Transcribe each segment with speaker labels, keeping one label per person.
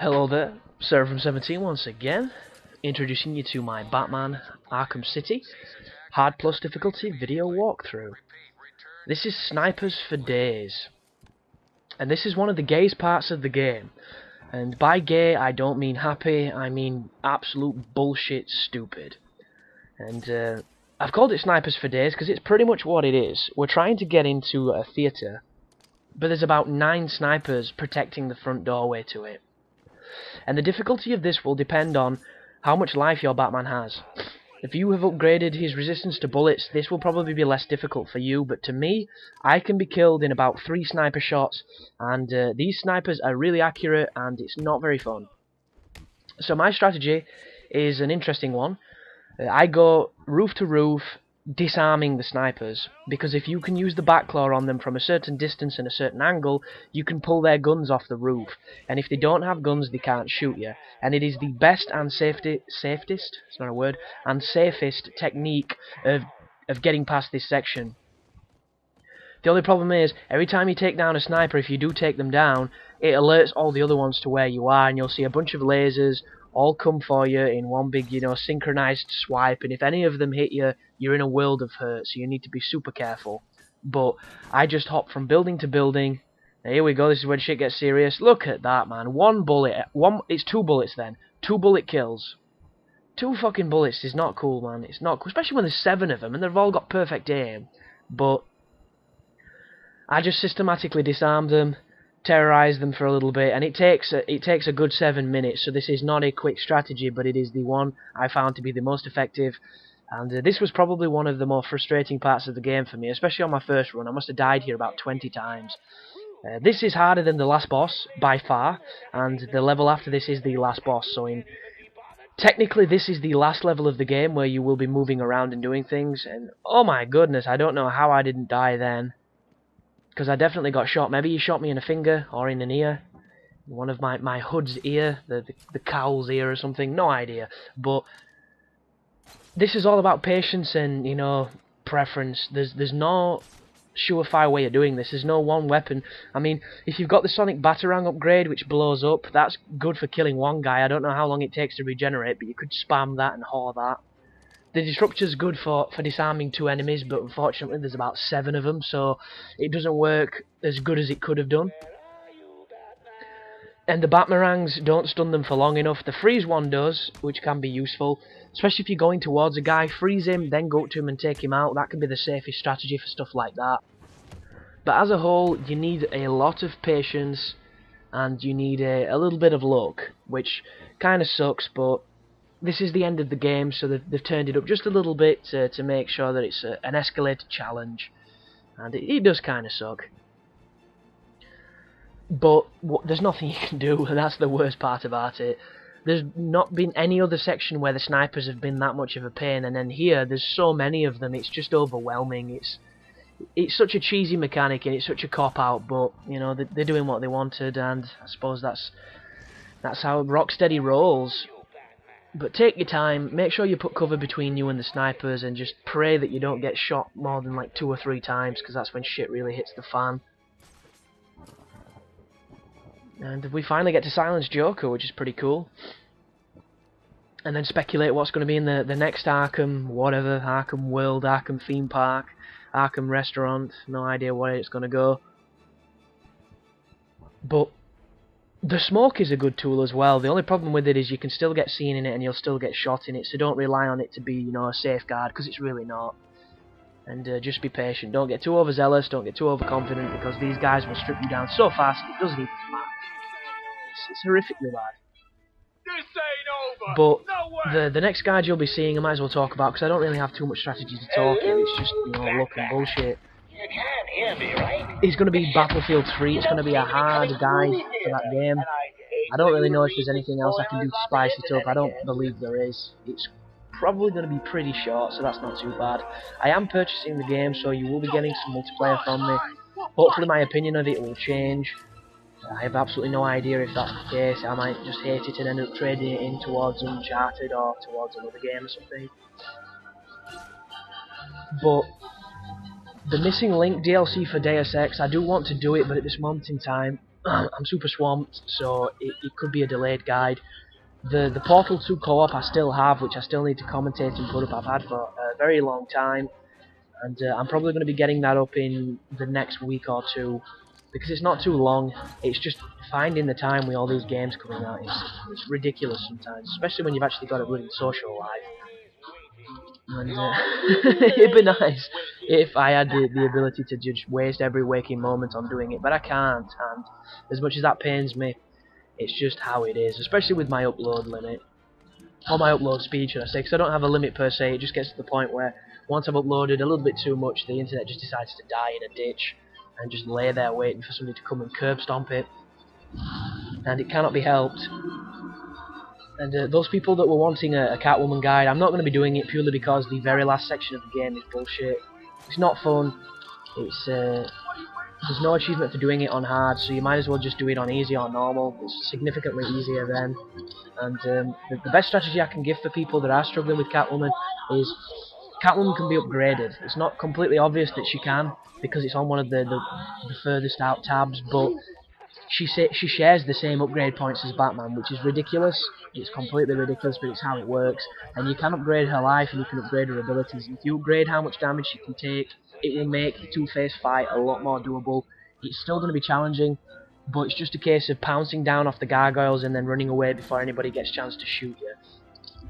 Speaker 1: Hello there, Sarah from 17 once again, introducing you to my Batman Arkham City Hard Plus difficulty video walkthrough. This is Snipers for Days, and this is one of the gayest parts of the game. And by gay, I don't mean happy, I mean absolute bullshit stupid. And I've called it Snipers for Days because it's pretty much what it is. We're trying to get into a theatre, but there's about 9 snipers protecting the front doorway to it. And the difficulty of this will depend on how much life your Batman has. If you have upgraded his resistance to bullets, this will probably be less difficult for you, but to me, I can be killed in about 3 sniper shots, and these snipers are really accurate, and it's not very fun. So my strategy is an interesting one. I go roof to roof, disarming the snipers, because if you can use the backclaw on them from a certain distance and a certain angle, you can pull their guns off the roof, and if they don't have guns they can't shoot you, and it is the best and safest, it's not a word, and safest technique of getting past this section. The only problem is, every time you take down a sniper, if you do take them down, it alerts all the other ones to where you are, and you'll see a bunch of lasers all come for you in one big, synchronized swipe, and if any of them hit you, you're in a world of hurt, so you need to be super careful. But I just hop from building to building. Now, here we go, this is when shit gets serious. Look at that, man. One bullet, it's 2 bullets then. 2 bullet kills. 2 fucking bullets is not cool, man. It's not cool, especially when there's 7 of them, and they've all got perfect aim. But I just systematically disarm them, terrorize them for a little bit, and it takes a good 7 minutes, so this is not a quick strategy, but it is the one I found to be the most effective. And this was probably one of the more frustrating parts of the game for me, especially on my first run. I must have died here about 20 times. This is harder than the last boss, by far, and the level after this is the last boss, so technically this is the last level of the game where you will be moving around and doing things, and oh my goodness, I don't know how I didn't die then. Because I definitely got shot. Maybe he shot me in a finger or in an ear. One of my hood's ear, the cowl's ear or something. No idea. But this is all about patience and, preference. There's no surefire way of doing this. There's no one weapon. I mean, if you've got the Sonic Batarang upgrade, which blows up, that's good for killing one guy. I don't know how long it takes to regenerate, but you could spam that and haul that. The Disruptor's good for disarming 2 enemies, but unfortunately there's about 7 of them, so it doesn't work as good as it could have done. And the Batmarangs don't stun them for long enough. The freeze one does, which can be useful, especially if you're going towards a guy. Freeze him, then go up to him and take him out. That can be the safest strategy for stuff like that. But as a whole, you need a lot of patience, and you need a little bit of luck, which kind of sucks, but this is the end of the game, so they've turned it up just a little bit to make sure that it's an escalated challenge, and it does kind of suck. But there's nothing you can do, and that's the worst part about it. There's not been any other section where the snipers have been that much of a pain, and then here there's so many of them, it's just overwhelming. It's such a cheesy mechanic, and it's such a cop-out, but they're doing what they wanted, and I suppose that's how Rocksteady rolls. But take your time, make sure you put cover between you and the snipers, and just pray that you don't get shot more than like 2 or 3 times, because that's when shit really hits the fan. And we finally get to silence Joker, which is pretty cool. And then speculate what's going to be in the next Arkham, whatever, Arkham World, Arkham Theme Park, Arkham Restaurant, no idea where it's going to go. But the smoke is a good tool as well. The only problem with it is you can still get seen in it and you'll still get shot in it, so don't rely on it to be, a safeguard, because it's really not. And just be patient. Don't get too overzealous, don't get too overconfident, because these guys will strip you down so fast it doesn't even matter. It's horrifically bad.
Speaker 2: This ain't over.
Speaker 1: But the next guide you'll be seeing, I might as well talk about, because I don't really have too much strategy to talk here. It's just, luck and bullshit.
Speaker 2: You can't hear me, right?
Speaker 1: It's going to be Battlefield 3. It's going to be a hard guide for that game. I don't really know if there's anything else I can do to spice it up. I don't believe there is. It's probably going to be pretty short, so that's not too bad. I am purchasing the game, so you will be getting some multiplayer from me. Hopefully my opinion of it will change. I have absolutely no idea if that's the case. I might just hate it and end up trading it in towards Uncharted or towards another game or something. But The Missing Link DLC for Deus Ex, I do want to do it, but at this moment in time, I'm super swamped, so it could be a delayed guide. The Portal 2 co-op I still have, which I still need to commentate and put up. I've had for a very long time, and I'm probably going to be getting that up in the next week or two, because it's not too long. It's just finding the time with all these games coming out. It's ridiculous sometimes, especially when you've actually got a bloody social life. And it'd be nice if I had the ability to just waste every waking moment on doing it, but I can't, and as much as that pains me, it's just how it is, especially with my upload limit, or my upload speed should I say, because I don't have a limit per se. It just gets to the point where once I've uploaded a little bit too much, the internet just decides to die in a ditch, and just lay there waiting for somebody to come and curb stomp it, and it cannot be helped. And those people that were wanting a Catwoman guide, I'm not going to be doing it purely because the very last section of the game is bullshit. It's not fun. There's no achievement for doing it on hard, so you might as well just do it on easy or normal. It's significantly easier then. And the best strategy I can give for people that are struggling with Catwoman is Catwoman can be upgraded. It's not completely obvious that she can, because it's on one of the furthest out tabs, but she shares the same upgrade points as Batman, which is ridiculous. It's completely ridiculous, but it's how it works. And you can upgrade her life, and you can upgrade her abilities. And if you upgrade how much damage she can take, it will make the two-face fight a lot more doable. It's still going to be challenging, but it's just a case of pouncing down off the gargoyles and then running away before anybody gets a chance to shoot you.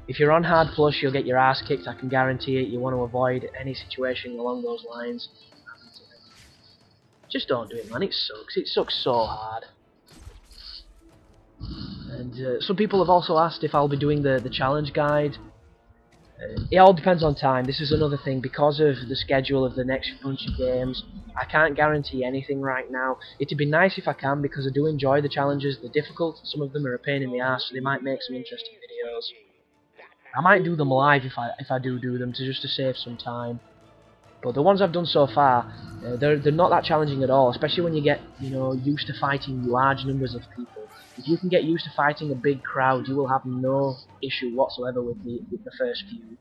Speaker 1: If you're on hard plus, you'll get your ass kicked, I can guarantee it. You want to avoid any situation along those lines. Just don't do it, man. It sucks. It sucks so hard. And some people have also asked if I'll be doing the challenge guide. It all depends on time. This is another thing. Because of the schedule of the next bunch of games, I can't guarantee anything right now. It'd be nice if I can, because I do enjoy the challenges. They're difficult. Some of them are a pain in the ass, so they might make some interesting videos. I might do them live if I do them, just to save some time. But the ones I've done so far, they're not that challenging at all, especially when you get used to fighting large numbers of people. If you can get used to fighting a big crowd, you will have no issue whatsoever with the first few.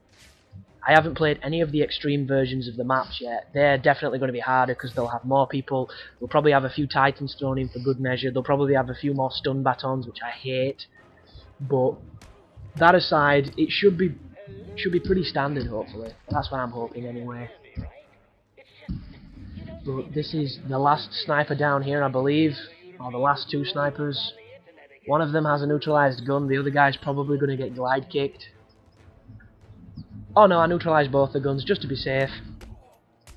Speaker 1: I haven't played any of the extreme versions of the maps yet. They're definitely going to be harder because they'll have more people. They'll probably have a few titans thrown in for good measure. They'll probably have a few more stun batons, which I hate. But that aside, it should be pretty standard, hopefully. That's what I'm hoping anyway. But this is the last sniper down here, I believe, or the last two snipers. One of them has a neutralized gun, the other guy's probably going to get glide kicked. Oh no, I neutralized both the guns just to be safe.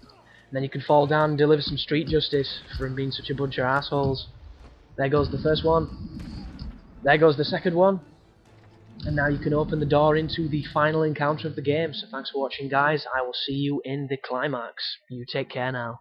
Speaker 1: And then you can fall down and deliver some street justice from being such a bunch of assholes. There goes the first one. There goes the second one. And now you can open the door into the final encounter of the game. So thanks for watching, guys. I will see you in the climax. You take care now.